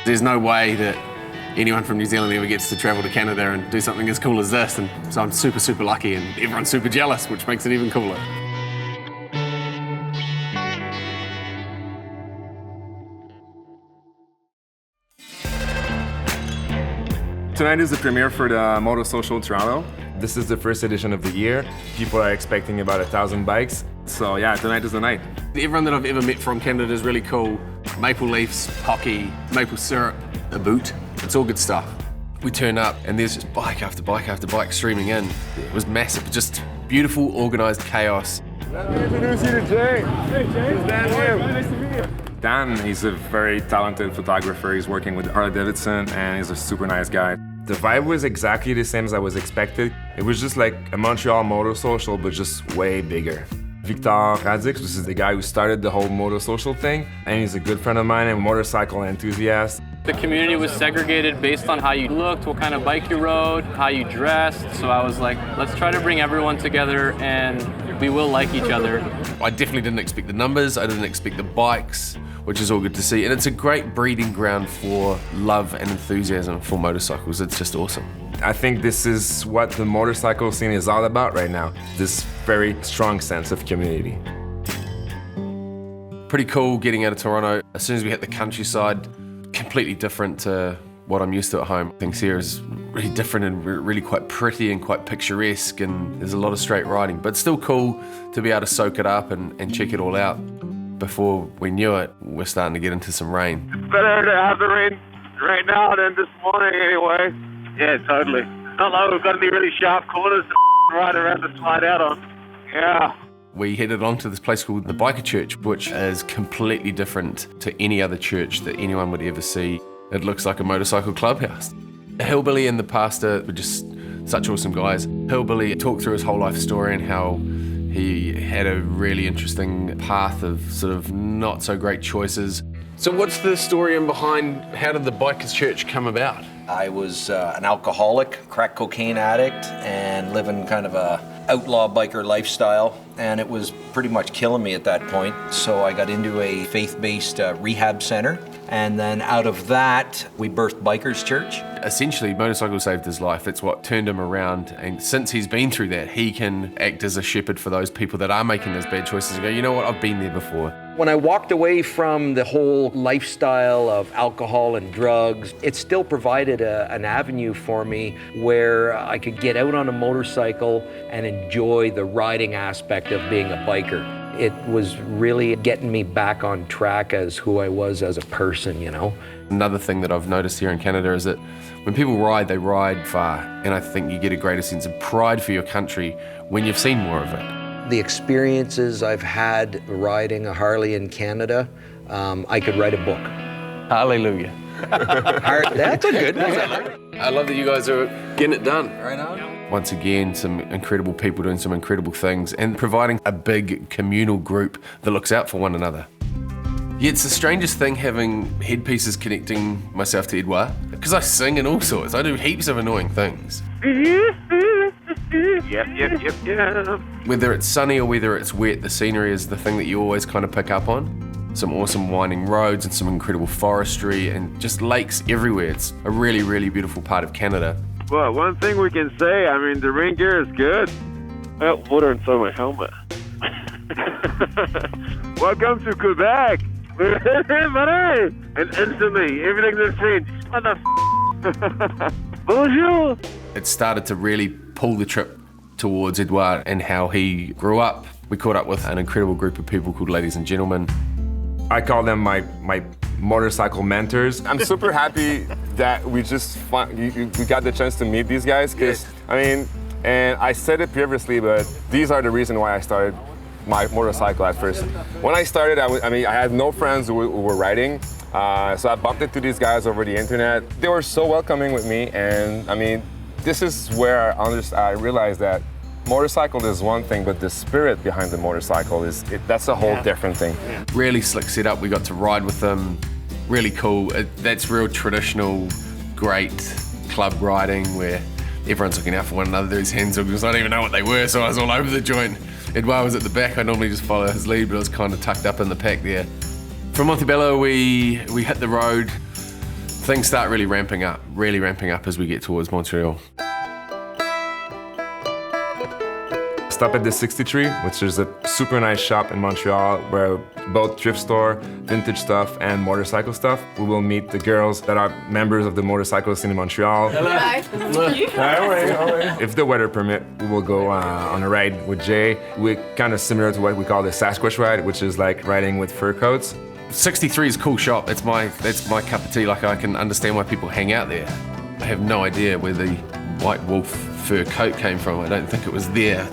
There's no way that anyone from New Zealand ever gets to travel to Canada and do something as cool as this, and so I'm super, super lucky, and everyone's super jealous, which makes it even cooler. Tonight is the premiere for the Moto Social Toronto. This is the first edition of the year. People are expecting about 1,000 bikes. So yeah, tonight is the night. Everyone that I've ever met from Canada is really cool. Maple leaves, hockey, maple syrup, a boot. It's all good stuff. We turn up and there's just bike after bike after bike streaming in. It was massive, just beautiful, organised chaos. Let me introduce you to Jay. Hey Jay, it's Dan here. Nice to meet you. Dan, he's a very talented photographer. He's working with Harley-Davidson and he's a super nice guy. The vibe was exactly the same as I was expected. It was just like a Montreal Moto Social, but just way bigger. Victor Radix, this is the guy who started the whole Moto Social thing, and he's a good friend of mine and a motorcycle enthusiast. The community was segregated based on how you looked, what kind of bike you rode, how you dressed. So I was like, let's try to bring everyone together and we will like each other. I definitely didn't expect the numbers, I didn't expect the bikes, which is all good to see. And it's a great breeding ground for love and enthusiasm for motorcycles. It's just awesome. I think this is what the motorcycle scene is all about right now, this very strong sense of community. Pretty cool getting out of Toronto. As soon as we hit the countryside, completely different to what I'm used to at home. Things here is really different and really quite pretty and quite picturesque, and there's a lot of straight riding, but still cool to be able to soak it up and check it all out. Before we knew it, we're starting to get into some rain. It's better to have the rain right now than this morning anyway. Yeah, totally. Not like we've got any really sharp corners to ride around to slide out on. Yeah. We headed on to this place called the Biker Church, which is completely different to any other church that anyone would ever see. It looks like a motorcycle clubhouse. Hillbilly and the pastor were just such awesome guys. Hillbilly talked through his whole life story and how he had a really interesting path of sort of not so great choices. So what's the story in behind how did the Bikers Church come about? I was an alcoholic, crack cocaine addict, and living kind of a outlaw biker lifestyle, and it was pretty much killing me at that point. So I got into a faith-based rehab center, and then out of that, we birthed Bikers Church. Essentially, motorcycle saved his life. It's what turned him around, and since he's been through that, he can act as a shepherd for those people that are making those bad choices and go, you know what, I've been there before. When I walked away from the whole lifestyle of alcohol and drugs, it still provided an avenue for me where I could get out on a motorcycle and enjoy the riding aspect of being a biker. It was really getting me back on track as who I was as a person, you know. Another thing that I've noticed here in Canada is that when people ride, they ride far. And I think you get a greater sense of pride for your country when you've seen more of it. The experiences I've had riding a Harley in Canada, I could write a book. Hallelujah. That's a good one. I love that you guys are getting it done. Right on. Once again, some incredible people doing some incredible things and providing a big communal group that looks out for one another. Yeah, it's the strangest thing having headpieces connecting myself to Édouard, because I sing and all sorts. I do heaps of annoying things. Yep. Whether it's sunny or whether it's wet, the scenery is the thing that you always kind of pick up on. Some awesome winding roads and some incredible forestry and just lakes everywhere. It's a really, really beautiful part of Canada. Well, one thing we can say, I mean, the rain gear is good. I got water inside my helmet. Welcome to Quebec. And instantly, everything's in change. What the Bonjour. It started to really pull the trip towards Édouard and how he grew up. We caught up with an incredible group of people called Ladies and Gentlemen. I call them my motorcycle mentors. I'm super happy that we got the chance to meet these guys, because I mean, and I said it previously, but these are the reason why I started my motorcycle at first. When I started, I had no friends who were riding, so I bumped into these guys over the internet. They were so welcoming with me, and I mean, this is where I realized that motorcycle is one thing, but the spirit behind the motorcycle that's a whole different thing. Really slick setup. We got to ride with them. Really cool. That's real traditional, great club riding where everyone's looking out for one another. Those hands because I didn't even know what they were, so I was all over the joint. Édouard was at the back. I normally just follow his lead, but I was kind of tucked up in the pack there. From Montebello, we hit the road Things start really ramping up as we get towards Montreal. Stop at the 63, which is a super nice shop in Montreal where both thrift store, vintage stuff, and motorcycle stuff. We will meet the girls that are members of the motorcycle scene in Montreal. Hello. Hi. If the weather permit, we will go on a ride with Jay. We're kind of similar to what we call the Sasquatch ride, which is like riding with fur coats. 63 is a cool shop. That's my cup of tea. Like, I can understand why people hang out there. I have no idea where the white wolf fur coat came from. I don't think it was there.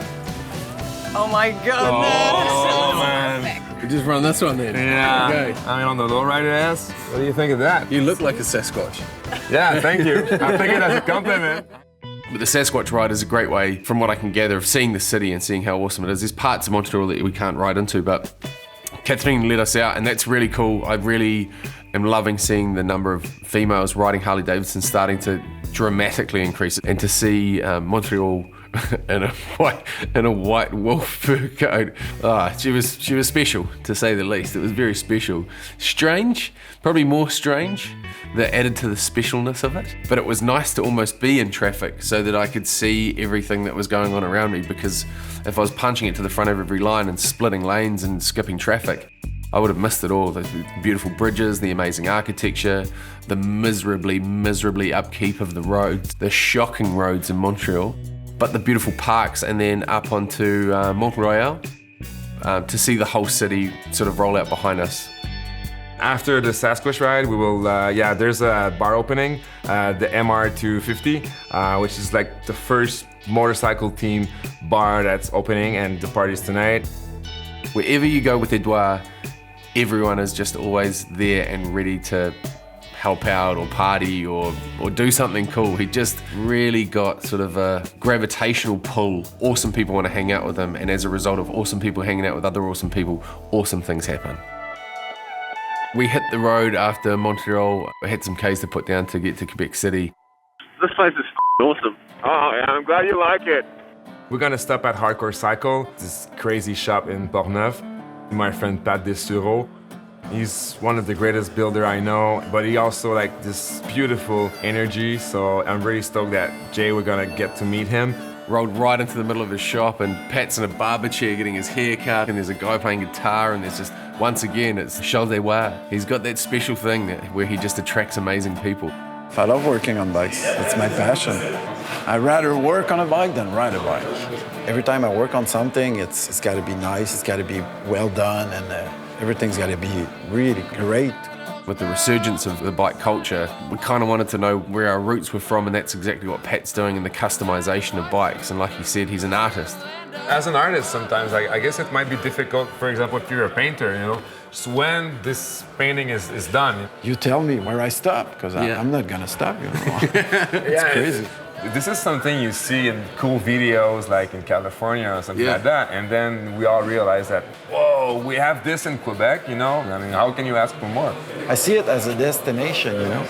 Oh my goodness. Oh man. We just run this one then. Yeah. Okay. I mean, on the lowrider ass. What do you think of that? You look like a Sasquatch. Yeah, thank you. I take it as a compliment. But the Sasquatch ride is a great way, from what I can gather, of seeing the city and seeing how awesome it is. There's parts of Montreal that we can't ride into, but Catherine let us out, and that's really cool. I really am loving seeing the number of females riding Harley-Davidson starting to dramatically increase, and to see Montreal in a white wolf fur coat. She was special, to say the least. It was very special. Strange, probably more strange, that added to the specialness of it. But it was nice to almost be in traffic so that I could see everything that was going on around me, because if I was punching it to the front of every line and splitting lanes and skipping traffic, I would have missed it all. The beautiful bridges, the amazing architecture, the miserably upkeep of the roads, the shocking roads in Montreal, but the beautiful parks, and then up onto Mont-Royal to see the whole city sort of roll out behind us. After the Sasquatch ride, we will, there's a bar opening, the MR250, which is like the first motorcycle team bar that's opening, and the party's tonight. Wherever you go with Édouard, everyone is just always there and ready to help out or party or do something cool. He just really got sort of a gravitational pull. Awesome people want to hang out with him, and as a result of awesome people hanging out with other awesome people, awesome things happen. We hit the road after Montreal. We had some Ks to put down to get to Quebec City. This place is awesome. Oh, yeah, I'm glad you like it. We're gonna stop at Hardcore Cycle, this crazy shop in Portneuf. My friend Pat Desureau, he's one of the greatest builder I know, but he also like this beautiful energy, so I'm really stoked that Jay, we're gonna get to meet him. Rolled right into the middle of his shop, and Pat's in a barber chair getting his hair cut, and there's a guy playing guitar, and there's just, once again, it's Charles Édouard. He's got that special thing where he just attracts amazing people. I love working on bikes. It's my passion. I'd rather work on a bike than ride a bike. Every time I work on something, it's got to be nice, it's got to be well done, and everything's got to be really great. With the resurgence of the bike culture, we kind of wanted to know where our roots were from, and that's exactly what Pat's doing in the customization of bikes. And like he said, he's an artist. As an artist, sometimes I guess it might be difficult, for example, if you're a painter, you know, just when this painting is done. You tell me where I stop, because I'm not going to stop, you know. It's crazy. This is something you see in cool videos like in California or something like that, and then we all realize that, whoa, we have this in Quebec, you know? I mean, how can you ask for more? I see it as a destination, you know?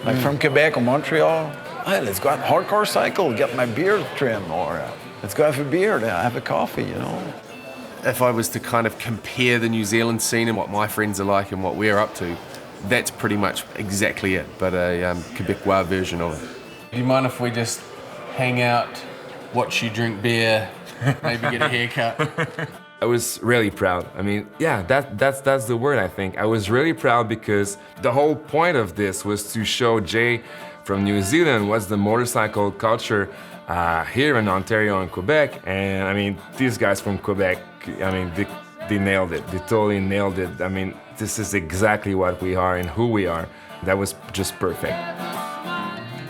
Like from Quebec or Montreal, hey, let's go out hardcore cycle, get my beard trimmed, or let's go have a beer, have a coffee, you know? If I was to kind of compare the New Zealand scene and what my friends are like and what we're up to, that's pretty much exactly it, but a Quebecois version of it. Do you mind if we just hang out, watch you drink beer, maybe get a haircut? I was really proud. I mean, yeah, that's the word, I think. I was really proud because the whole point of this was to show Jay from New Zealand what's the motorcycle culture here in Ontario and Quebec. And I mean, these guys from Quebec, I mean, they nailed it. They totally nailed it. I mean, this is exactly what we are and who we are. That was just perfect.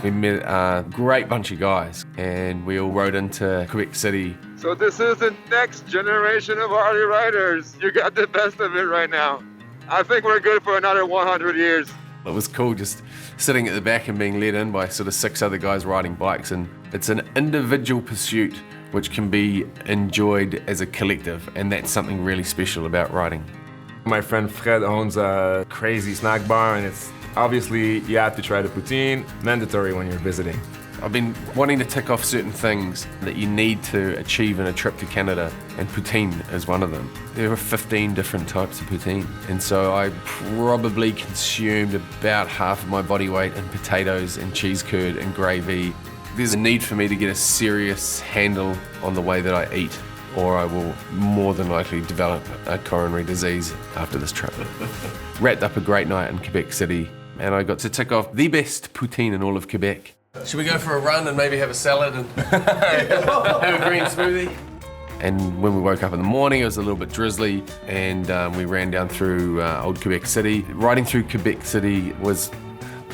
We met a great bunch of guys, and we all rode into Quebec City. So this is the next generation of Harley riders. You got the best of it right now. I think we're good for another 100 years. It was cool just sitting at the back and being led in by sort of 6 other guys riding bikes, and it's an individual pursuit which can be enjoyed as a collective, and that's something really special about riding. My friend Fred owns a crazy snack bar, and it's obviously you have to try the poutine, mandatory when you're visiting. I've been wanting to tick off certain things that you need to achieve in a trip to Canada, and poutine is one of them. There are 15 different types of poutine, and so I probably consumed about half of my body weight in potatoes and cheese curd and gravy. There's a need for me to get a serious handle on the way that I eat, or I will more than likely develop a coronary disease after this trip. Wrapped up a great night in Quebec City, and I got to tick off the best poutine in all of Quebec. Should we go for a run and maybe have a salad and have a green smoothie? And when we woke up in the morning, it was a little bit drizzly, and we ran down through old Quebec City. Riding through Quebec City was,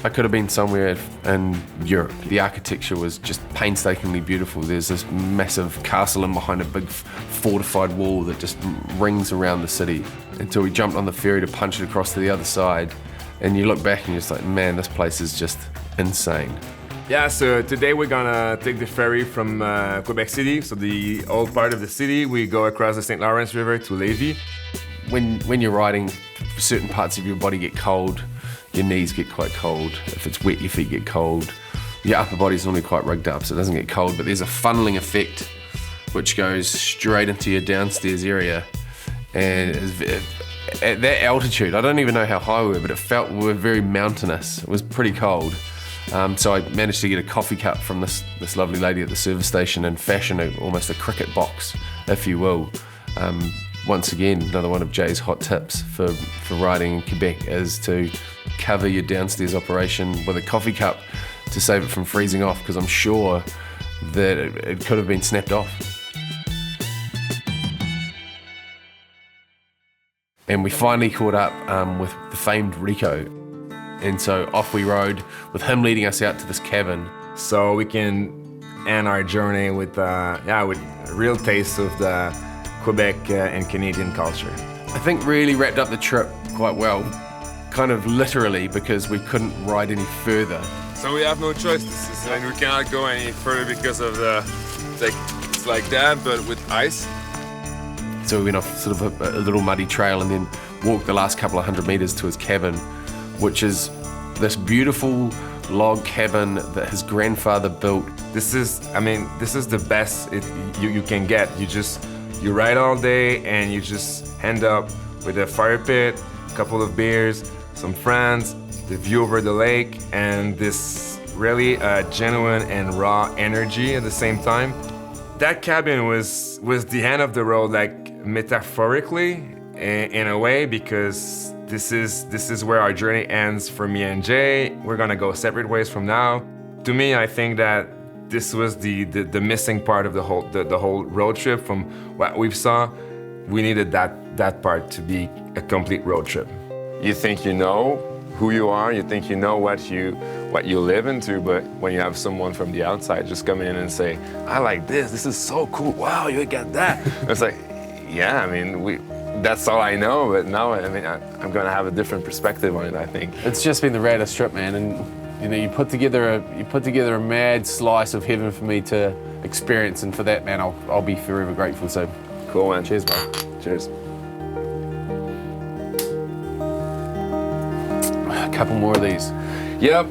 I could have been somewhere in Europe. The architecture was just painstakingly beautiful. There's this massive castle in behind a big fortified wall that just rings around the city until we jumped on the ferry to punch it across to the other side. And you look back and you're just like, man, this place is just insane. Yeah, so today we're gonna take the ferry from Quebec City, so the old part of the city. We go across the St. Lawrence River to Lévis. When you're riding, certain parts of your body get cold. Your knees get quite cold. If it's wet, your feet get cold. Your upper body's normally quite rugged up, so it doesn't get cold, but there's a funneling effect which goes straight into your downstairs area. And at that altitude, I don't even know how high we were, but it felt we were very mountainous. It was pretty cold. So I managed to get a coffee cup from this lovely lady at the service station and fashion almost a cricket box, if you will. Once again, another one of Jay's hot tips for riding in Quebec is to cover your downstairs operation with a coffee cup to save it from freezing off, because I'm sure that it could have been snapped off. And we finally caught up with the famed Rico. And so off we rode, with him leading us out to this cabin. So we can end our journey with a real taste of the Quebec and Canadian culture. I think really wrapped up the trip quite well, kind of literally, because we couldn't ride any further. So we have no choice. We cannot go any further because of it's like that, but with ice. So we went off sort of a little muddy trail and then walked the last couple of 100 meters to his cabin, which is this beautiful log cabin that his grandfather built. This is the best you can get. You ride all day and you just end up with a fire pit, a couple of beers, some friends, the view over the lake, and this really genuine and raw energy at the same time. That cabin was the end of the road, like metaphorically in a way, because this is where our journey ends for me and Jay. We're gonna go separate ways from now. To me, I think that this was the missing part of the whole road trip. From what we saw, we needed that part to be a complete road trip. You think you know who you are, you think you know what you live into, but when you have someone from the outside just come in and say, I like this is so cool, wow, you got that. It's like, yeah, I mean, that's all I know, but now, I mean, I'm gonna have a different perspective on it, I think. It's just been the raddest trip, man, and you know, you put together a mad slice of heaven for me to experience, and for that, man, I'll be forever grateful. So, cool, man. Cheers, bro. Cheers. A couple more of these. Yep.